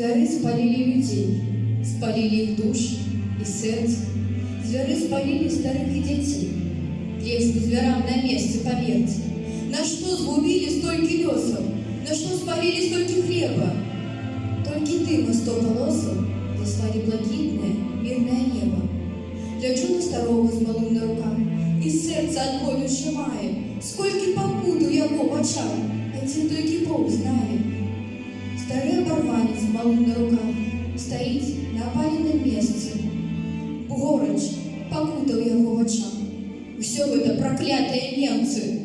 Звяры спалили людей, спалили их души и сердце. Звяры спалили старых и детей. Лишь бы звярам на месте померти. На что сгубили столько лесов, на что спалили столько хлеба? Только дыма 100 полосов заслали блакитное мирное небо. Гляджу на старого з малым на руках, и сердце от болю сжимает. Сколько покут у яго в очах, один только Бог знает. Старый оборванец з малым на руках стоит на опаленном месте. Город покутал яго в очах. Все это проклятые немцы.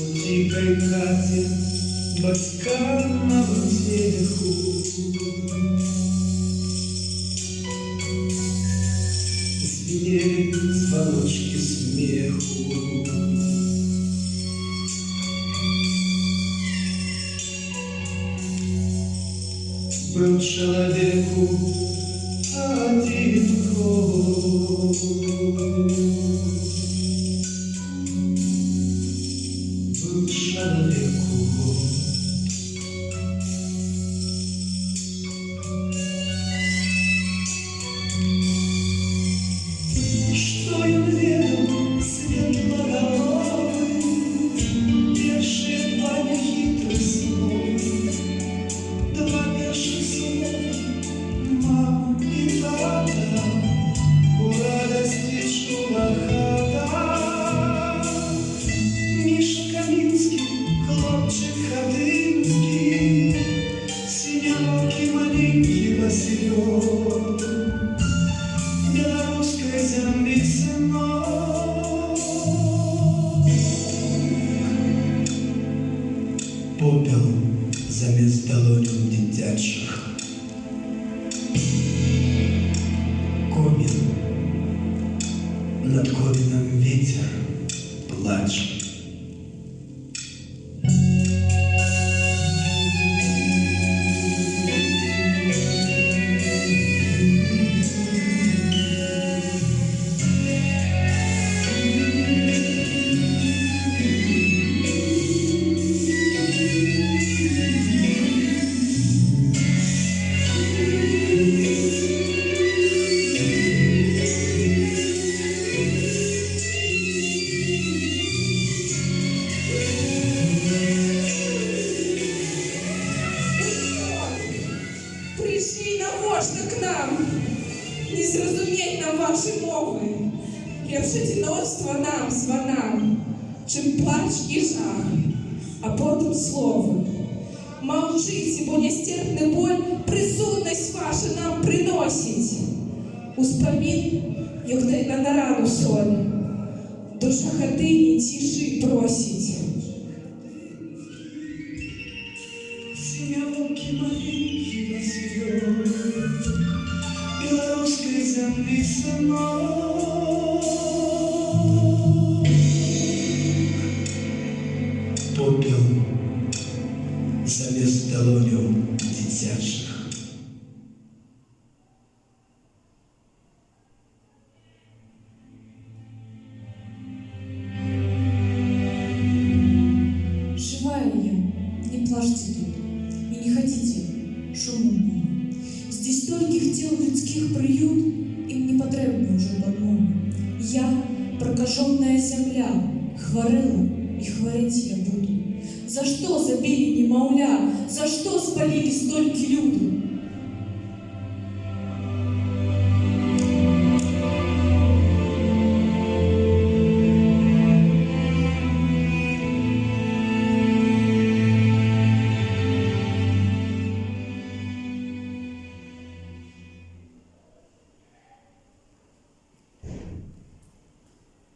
У тихой хате батька на утеху звенели звоночки смеху. Был человеку один год. Был человеку год. Что он ведал, светлоголовый, первые два нехитрых слова, два первых слова, мама и тата, у радости шума хата. Миша Каминский, хлопчик Ходынский, синявокий маленький Василек, белорусской земли сынок. Попел замест долонек дитячих, комин, над комином ветер плачет. Пришли навожно к нам, не зрозуміть нам ваші мови, ліпше одиночство нам, звонам, чим плач і жах, а потім слово. Молчите, бо нестерпный боль присутность ваша нам приносить. Успомін, як на рану соль, душа хатині тиші просить. Синявокий маленький Василек, белорусской земли сынок. Попел замест долонек дитячих. Живая я, не плачьте тут и не ходите шумом Бога. Здесь стольких тел людских приют, им не потребна уже подмога. Я, прокаженная земля, хворела и хворить я буду. За что забили немовля, за что спалили столько люду?